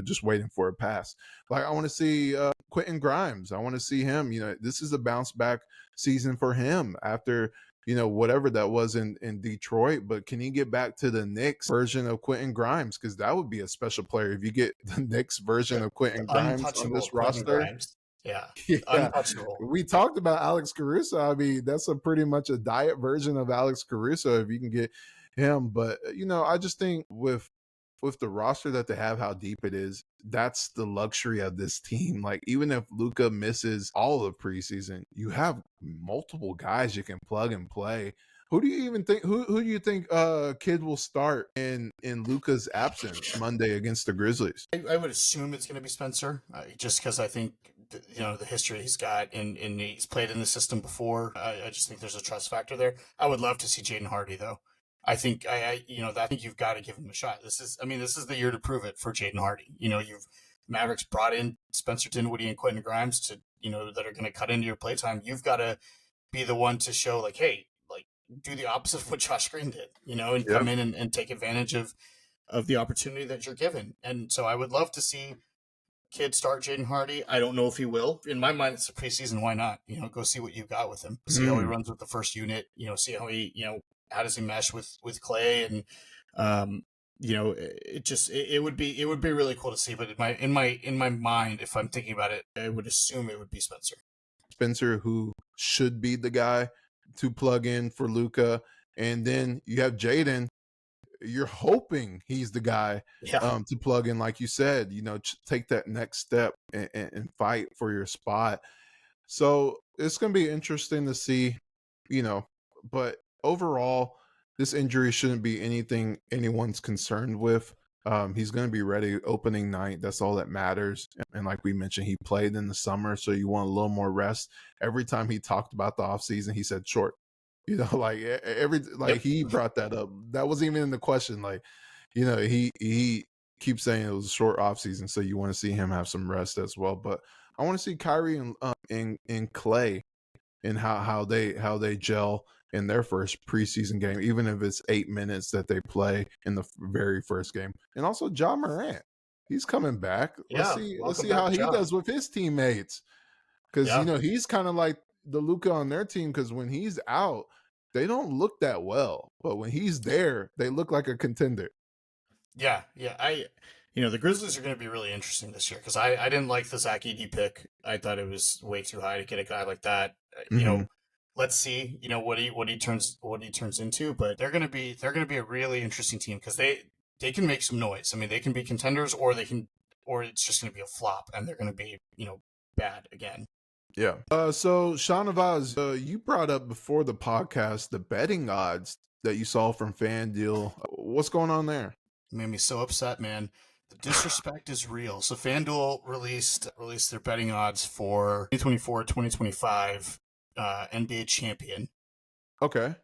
just waiting for a pass? Like, I want to see Quentin Grimes. I want to see him. This is a bounce back season for him after whatever that was in Detroit. But can he get back to the Knicks version of Quentin Grimes? Because that would be a special player if you get the Knicks version of Quentin Grimes on this roster. Yeah. Untouchable. We talked about Alex Caruso. I mean, that's pretty much a diet version of Alex Caruso if you can get him. But I just think with the roster that they have, how deep it is, that's the luxury of this team. Like, even if Luka misses all of preseason, you have multiple guys you can plug and play. Who do you even think? Who do you think Kid will start in Luka's absence Monday against the Grizzlies? I would assume it's going to be Spencer, just because I think the history he's got and he's played in the system before. I just think there's a trust factor there. I would love to see Jaden Hardy though. I think I think you've got to give him a shot. This is the year to prove it for Jaden Hardy. Mavericks brought in Spencer Dinwiddie and Quentin Grimes to that are going to cut into your playtime. You've got to be the one to show like, hey, like do the opposite of what Josh Green did, and come in and take advantage of the opportunity that you're given. And so I would love to see Kid start Jaden Hardy. I don't know if he will. In my mind, it's a preseason. Why not? Go see what you've got with him. See how he runs with the first unit. See how he how does he mesh with Klay, and it would be really cool to see. But in my mind, if I'm thinking about it, I would assume it would be Spencer, who should be the guy to plug in for Luka, and then you have Jaden. You're hoping he's the guy to plug in, like you said. Take that next step and fight for your spot. So it's going to be interesting to see. But overall, this injury shouldn't be anything anyone's concerned with. He's going to be ready opening night. That's all that matters. And like we mentioned, he played in the summer, so you want a little more rest. Every time he talked about the offseason, he said short. He brought that up. That wasn't even in the question. He keeps saying it was a short offseason, so you want to see him have some rest as well. But I want to see Kyrie and Klay and how they gel in their first preseason game, even if it's 8 minutes that they play in the very first game. And also Ja Morant, he's coming back. Let's see how he does with his teammates, because he's kind of like the Luka on their team, because when he's out, they don't look that well, but when he's there, they look like a contender. Yeah. The Grizzlies are going to be really interesting this year, because I didn't like the Zach Edey pick. I thought it was way too high to get a guy like that. Let's see, what he turns into, but they're going to be a really interesting team, because they can make some noise. I mean, they can be contenders, or it's just going to be a flop and they're going to be bad again. Yeah. So Shahnavaz, you brought up before the podcast the betting odds that you saw from Fanduel. What's going on there? It made me so upset, man. The disrespect is real. So Fanduel released their betting odds for 2024-2025 NBA champion. Okay.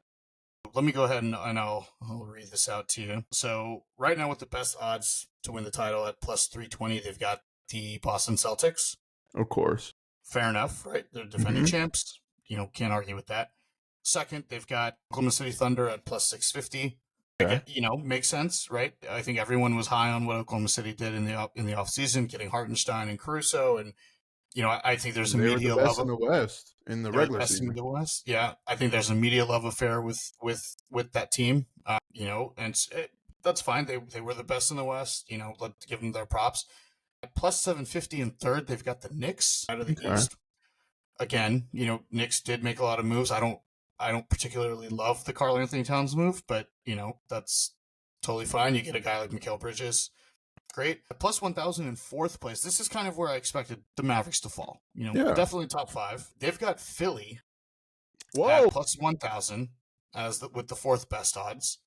Let me go ahead and I'll read this out to you. So right now, with the best odds to win the title at plus 320, they've got the Boston Celtics. Of course. Fair enough, right? They're defending champs. Can't argue with that. Second, they've got Oklahoma City Thunder at plus 650. Okay. Makes sense, right? I think everyone was high on what Oklahoma City did in the offseason, getting Hartenstein and Caruso, and I think there's a They were the media best love in the West in the regular season. in the West. Yeah, I think there's a media love affair with that team. That's fine. They were the best in the West. Let's give them their props. At plus 750 in third, they've got the Knicks out of the East. Again, Knicks did make a lot of moves. I don't particularly love the Karl Anthony Towns move, but that's totally fine. You get a guy like Mikal Bridges. Great. Plus 1,000 in fourth place. This is kind of where I expected the Mavericks to fall. Definitely top 5. They've got Philly at plus 1,000 with the fourth best odds.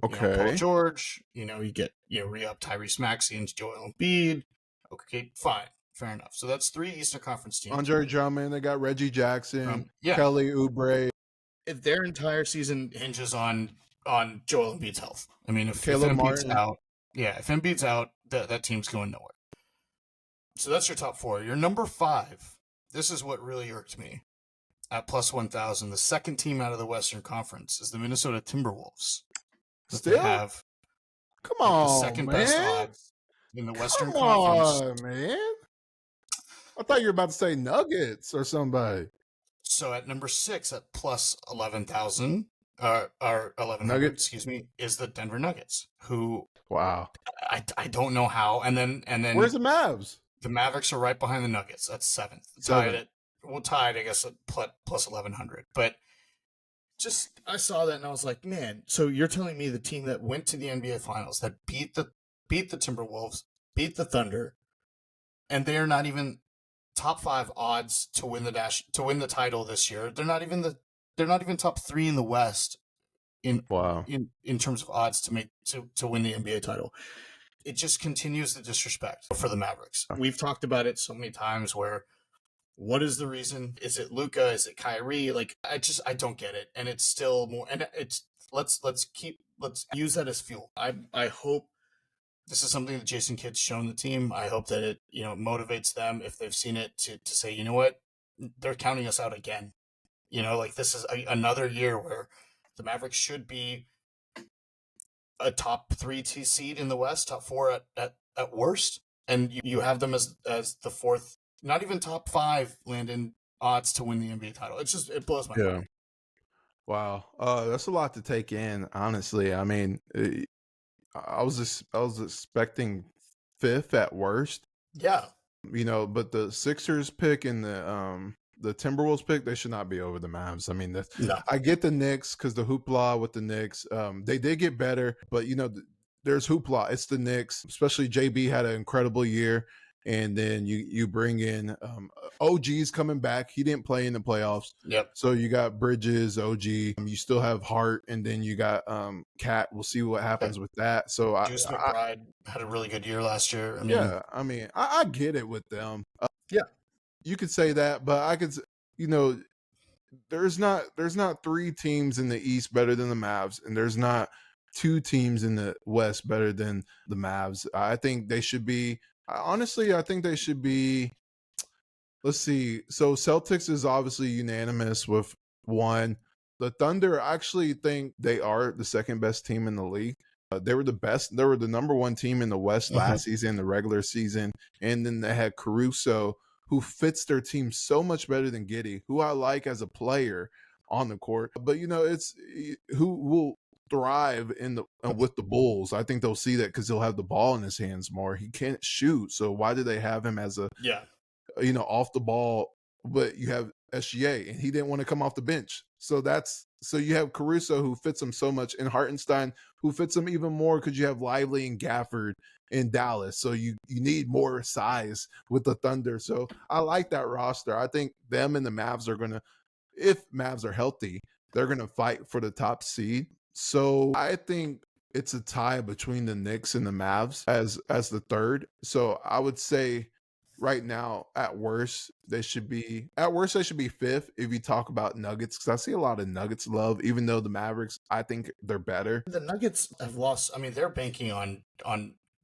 Okay. Paul George, you get, re-up Tyrese Maxey and Joel Embiid. Okay, fine. Fair enough. So that's 3 Eastern Conference teams. Andre Drummond, they got Reggie Jackson, Kelly Oubre. If their entire season hinges on Joel Embiid's health. I mean, if Caleb Embiid's Martin. out, if Embiid's out, that team's going nowhere. So that's your top 4. Your number 5, this is what really irked me. At plus 1,000, the second team out of the Western Conference is the Minnesota Timberwolves. Still? They have Come on, the second man. best odds in the Western Come Conference. on, man. I thought you were about to say Nuggets or somebody. So at number 6 at plus 11,000, or 1,100, Nuggets? excuse me, is the Denver Nuggets, who Wow. I don't know how. And then Where's the Mavs? The Mavericks are right behind the Nuggets. That's 7th. Tied, I guess, at plus 1,100. But just, I saw that and I was like, man, so you're telling me the team that went to the NBA Finals, that beat the Timberwolves, beat the Thunder, and they are not even top 5 odds to win the title this year. They're not even top 3 in the West in terms of odds to win the NBA title. It just continues the disrespect for the Mavericks. We've talked about it so many times where, what is the reason? Is it Luka? Is it Kyrie? Like, I don't get it. And it's still more, and it's, let's use that as fuel. I hope this is something that Jason Kidd's shown the team. I hope that it, motivates them if they've seen it to say, you know what, they're counting us out again. This is another year where the Mavericks should be a top 3 seed in the West, top 4 at worst, and you have them as the 4th, not even top 5, Landon, odds to win the NBA title. It blows my mind. Wow, that's a lot to take in. Honestly, I mean, I was expecting 5th at worst. Yeah, but the Sixers pick and the Timberwolves pick, they should not be over the Mavs. I mean, I get the Knicks because the hoopla with the Knicks. They did get better, but there's hoopla. It's the Knicks, especially JB had an incredible year, and then you bring in OG's coming back. He didn't play in the playoffs. Yep. So you got Bridges, OG. You still have Hart, and then you got Cat. We'll see what happens with that. So Juice McBride had a really good year last year. I get it with them. Yeah. You could say that, but I could, there's not 3 teams in the East better than the Mavs, and there's not 2 teams in the West better than the Mavs. I think they should be. Honestly, I think they should be. Let's see. So Celtics is obviously unanimous with 1. The Thunder, I actually think they are the second best team in the league. They were the best. They were the number 1 team in the West last season, the regular season, and then they had Caruso, who fits their team so much better than Giddey, who I like as a player on the court. But it's who will thrive with the Bulls. I think they'll see that because he'll have the ball in his hands more. He can't shoot, so why do they have him as a off the ball? But you have SGA, and he didn't want to come off the bench. So you have Caruso, who fits him so much, and Hartenstein, who fits him even more because you have Lively and Gafford in Dallas. So you need more size with the Thunder. So I like that roster. I think them and the Mavs are going to, if Mavs are healthy, they're going to fight for the top seed. So I think it's a tie between the Knicks and the Mavs as the third. So I would say right now, at worst, they should be 5th if you talk about Nuggets, because I see a lot of Nuggets love, even though the Mavericks, I think they're better. The Nuggets have lost. I mean, they're banking on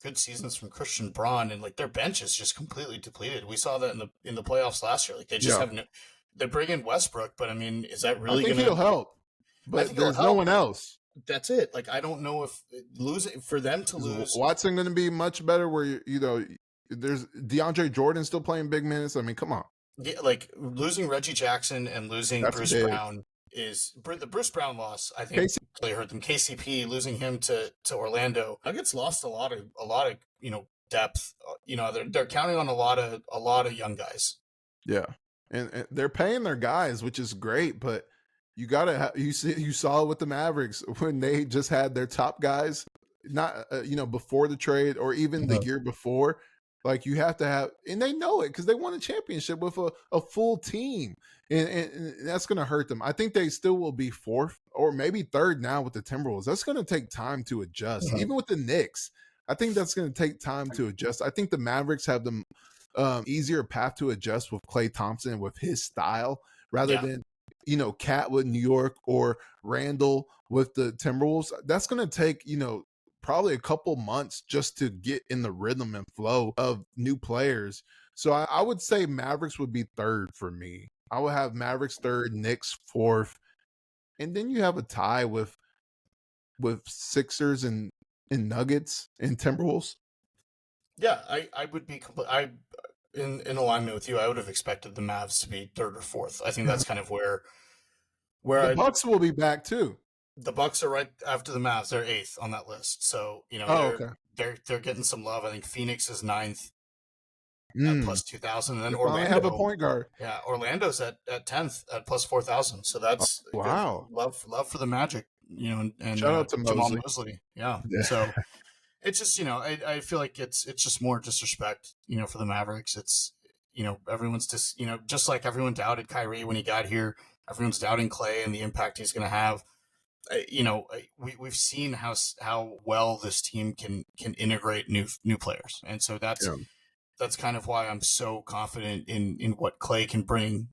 good seasons from Christian Braun, and their bench is just completely depleted. We saw that in the playoffs last year. They just have they bring in Westbrook, but I mean, is that really going to? I think he'll help, but there's no one else. That's it. I don't know if for them to lose. Watson going to be much better where There's DeAndre Jordan still playing big minutes. I mean, come on. Yeah, like losing Reggie Jackson and losing That's Bruce big. Brown is the Bruce Brown loss. I think Casey, really hurt them. KCP losing him to Orlando. Nuggets lost a lot of depth. They're counting on a lot of young guys. yeah, and they're paying their guys, which is great. But you gotta you saw it with the Mavericks when they just had their top guys, not before the trade or even the year before. Like you have to have, and they know it because they won a championship with a full team, and that's going to hurt them. I think they still will be fourth or maybe third now with the Timberwolves. That's going to take time to adjust. Even with the Knicks, I think that's going to take time to adjust. I think the Mavericks have the easier path to adjust with Klay Thompson with his style rather than Cat with New York or Randall with the Timberwolves. That's going to take probably a couple months just to get in the rhythm and flow of new players. So I would say Mavericks would be third for me. I would have Mavericks third, Knicks fourth, and then you have a tie with Sixers and Nuggets and Timberwolves. Yeah, I would be in alignment with you. I would have expected the Mavs to be third or fourth. I think that's kind of where the Bucks will be back too. The Bucks are right after the Mavs. They're eighth on that list. So, they're getting some love. I think Phoenix is ninth at plus 2,000. And then Orlando have a point guard. Yeah, Orlando's at 10th at plus 4,000. So that's wow. Love for the Magic, and shout out to Jamal Mosley. Yeah. So it's just, I feel like it's just more disrespect, for the Mavericks. It's, everyone's just, just like everyone doubted Kyrie when he got here, everyone's doubting Klay and the impact he's going to have. We've seen how well this team can integrate new players, and so that's kind of why I'm so confident in what Klay can bring.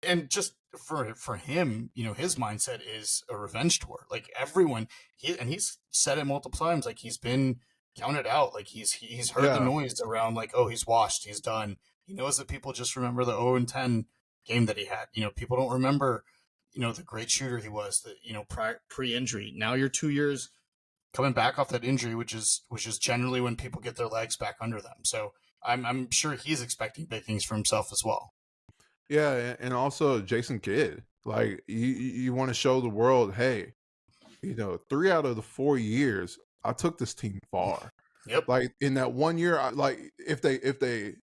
And just for him, his mindset is a revenge tour. Like everyone, he's said it multiple times. Like he's been counted out. Like he's heard the noise around. Like, oh, he's washed. He's done. He knows that people just remember the 0-10 game that he had. People don't remember. The great shooter he was, pre-injury. Now you're 2 years coming back off that injury, which is generally when people get their legs back under them. So I'm sure he's expecting big things for himself as well. Yeah, and also Jason Kidd. Like you want to show the world, hey, 3 out of the 4 years, I took this team far. Yep. Like in that 1 year, if they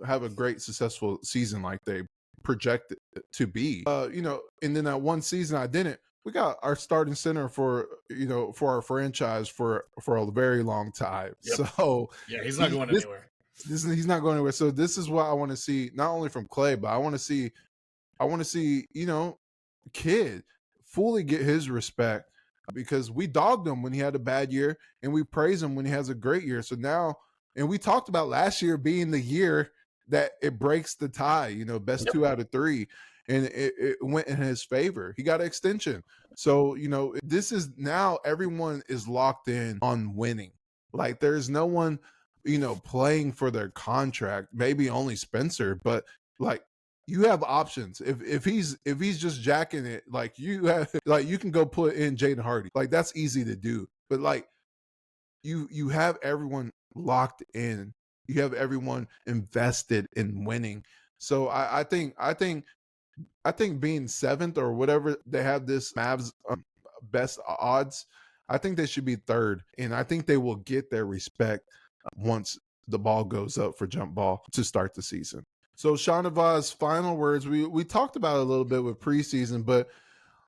have a great successful season like they projected to be, and then that one season I didn't. We got our starting center for our franchise for a very long time. Yep. So yeah, he's not going anywhere. He's not going anywhere. So this is what I want to see, not only from Klay, but I want to see Kidd fully get his respect, because we dogged him when he had a bad year and we praise him when he has a great year. So now, and we talked about last year being the year that it breaks the tie, best 2 out of 3. And it went in his favor. He got an extension. So, this is now everyone is locked in on winning. Like there's no one, playing for their contract, maybe only Spencer, but like you have options. If he's just jacking it, like you can go put in Jaden Hardy. Like that's easy to do. But like you have everyone locked in. You have everyone invested in winning. So I think being 7th or whatever, they have this Mavs best odds. I think they should be 3rd, and I think they will get their respect once the ball goes up for jump ball to start the season. So Shahnavaz, final words. We talked about it a little bit with preseason, but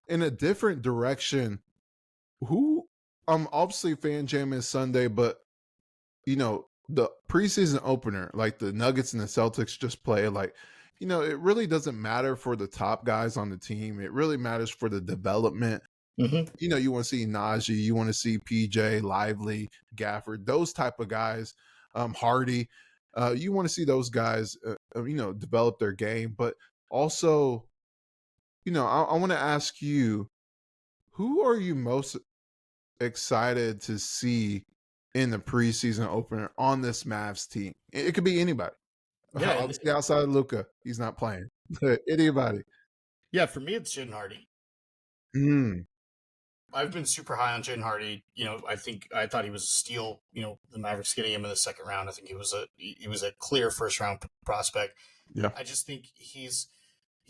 in a different direction. Who obviously Fan Jam is Sunday, but the preseason opener, like the Nuggets and the Celtics just play, like, it really doesn't matter for the top guys on the team. It really matters for the development. Mm-hmm. You want to see Najee, you want to see PJ, Lively, Gafford, those type of guys, Hardy. You want to see those guys, develop their game. But also, I want to ask you, who are you most excited to see in the preseason opener on this Mavs team? It could be anybody. Yeah, obviously outside of Luka, he's not playing. Anybody. Yeah, for me, it's Jaden Hardy. I've been super high on Jaden Hardy. I thought he was a steal. The Mavericks getting him in the second round. I think he was a clear first round prospect. Yeah. I just think he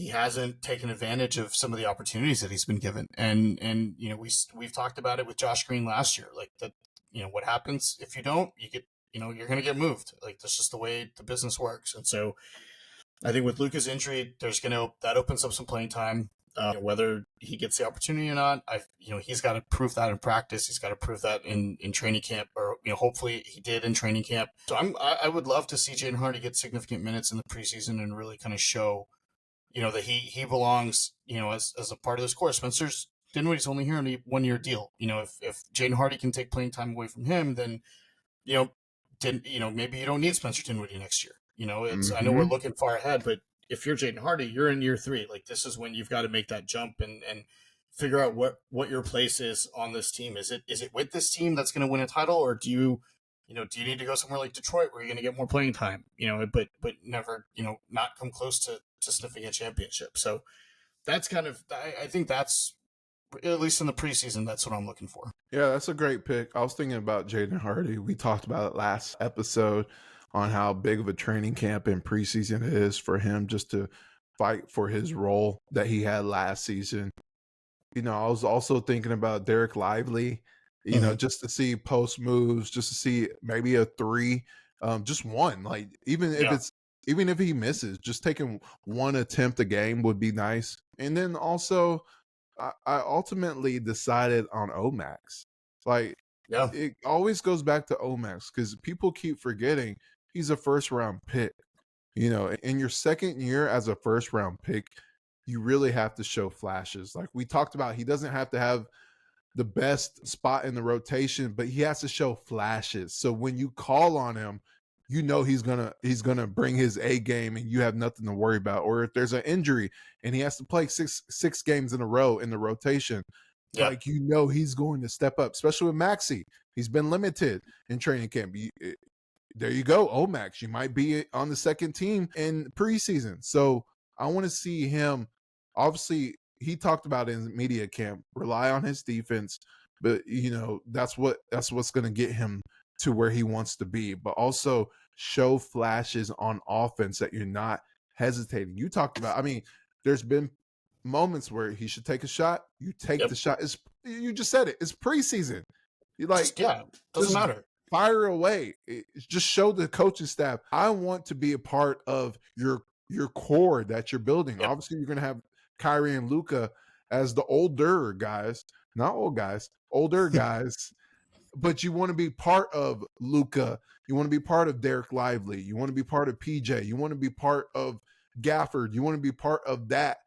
hasn't taken advantage of some of the opportunities that he's been given. And we've talked about it with Josh Green last year. Like that, what happens if you don't, you're going to get moved. Like that's just the way the business works. And so I think with Luka's injury, that opens up some playing time. Whether he gets the opportunity or not, he's got to prove that in practice. He's got to prove that in training camp, or hopefully he did in training camp. So I would love to see Jaden Hardy get significant minutes in the preseason and really kind of show, that he belongs, as a part of this core. Spencer Dinwiddie's only here on a 1-year deal. If Jaden Hardy can take playing time away from him, then maybe you don't need Spencer Dinwiddie next year. I know we're looking far ahead, but if you're Jaden Hardy, you're in year 3. Like this is when you've got to make that jump and figure out what your place is on this team. Is it with this team that's going to win a title, or do you need to go somewhere like Detroit where you're going to get more playing time? But never not come close to sniffing a championship. So that's kind of I think that's, at least in the preseason, that's what I'm looking for. Yeah, that's a great pick. I was thinking about Jaden Hardy. We talked about it last episode on how big of a training camp and preseason it is for him just to fight for his role that he had last season. I was also thinking about Derek Lively, just to see post moves, just to see maybe a 3, just one. Like even if he misses, just taking one attempt a game would be nice. And then also, I ultimately decided on Omax. Like, it always goes back to Omax because people keep forgetting he's a first round pick. In your second year as a first round pick, you really have to show flashes. Like we talked about, he doesn't have to have the best spot in the rotation, but he has to show flashes. So when you call on him, he's gonna bring his A game and you have nothing to worry about. Or if there's an injury and he has to play six games in a row in the rotation, like he's going to step up, especially with Maxey. He's been limited in training camp. There you go, Omax. You might be on the second team in preseason. So I want to see him. Obviously, he talked about in media camp, rely on his defense, but that's what's going to get him to where he wants to be. But also show flashes on offense that you're not hesitating. You talked about. I mean, there's been moments where he should take a shot. You take the shot. You just said it. It's preseason. You doesn't matter. Fire away. Just show the coaching staff, I want to be a part of your core that you're building. Obviously, you're going to have Kyrie and Luka as the older guys, not old guys, older guys. But you want to be part of Luka. You want to be part of Derek Lively. You want to be part of PJ. You want to be part of Gafford. You want to be part of that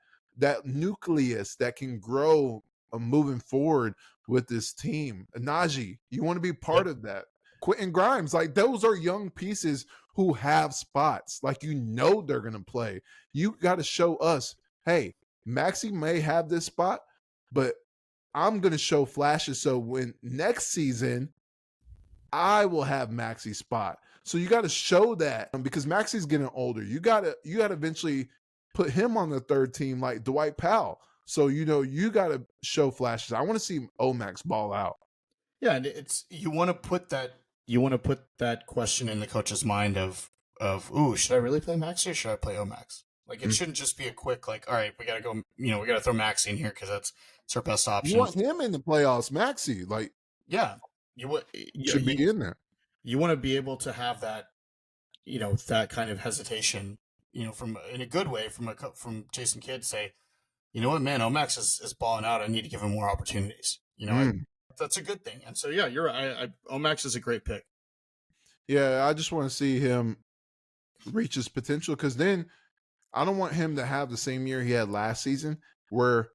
nucleus that can grow moving forward with this team. Najee, you want to be part of that. Quentin Grimes, like those are young pieces who have spots. Like they're going to play. You got to show us, hey, Maxey may have this spot, but I'm going to show flashes. So when next season, I will have Maxey's spot. So you got to show that because Maxey's getting older. You got to eventually put him on the third team like Dwight Powell. So, you got to show flashes. I want to see Omax ball out. Yeah. And you want to put that question in the coach's mind of, ooh, should I really play Maxey or should I play Omax? Like it shouldn't just be a quick, like, all right, we got to go, we got to throw Maxey in here because that's our best option. You want him in the playoffs, Maxey. Like, you should be in there. You want to be able to have that, that kind of hesitation, from in a good way from Jason Kidd say, you know what, man, Omax is balling out. I need to give him more opportunities. That's a good thing. And so, you're right. Omax is a great pick. Yeah, I just want to see him reach his potential because then I don't want him to have the same year he had last season where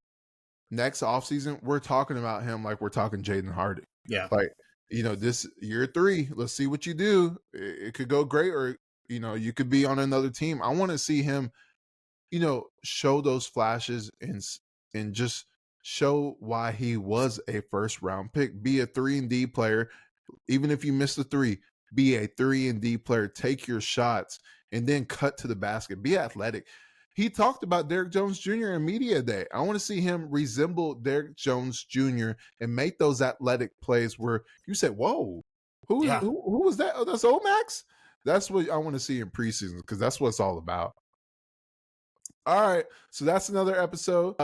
next offseason we're talking about him like we're talking Jaden Hardy. Yeah. Like, this year 3, let's see what you do. It could go great or, you could be on another team. I want to see him, show those flashes and just show why he was a first round pick. Be a 3-and-D player. Even if you miss the 3, be a 3-and-D player. Take your shots and then cut to the basket. Be athletic. He talked about Derrick Jones Jr. in media day. I want to see him resemble Derrick Jones Jr. and make those athletic plays where you say, "Whoa, who was that? Oh, that's Omax." That's what I want to see in preseason because that's what it's all about. All right, so that's another episode.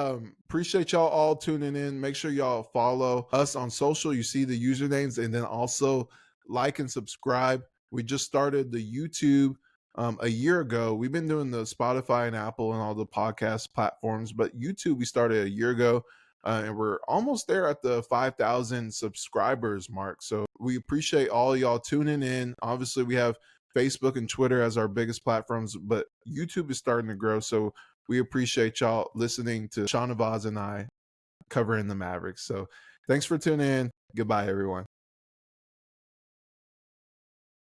Appreciate y'all all tuning in. Make sure y'all follow us on social. You see the usernames, and then also like and subscribe. We just started the YouTube a year ago. We've been doing the Spotify and Apple and all the podcast platforms, but YouTube we started a year ago, and we're almost there at the 5,000 subscribers mark. So we appreciate all y'all tuning in. Obviously, we have Facebook and Twitter as our biggest platforms, but YouTube is starting to grow. So we appreciate y'all listening to Shahnavaz and I covering the Mavericks. So thanks for tuning in. Goodbye, everyone.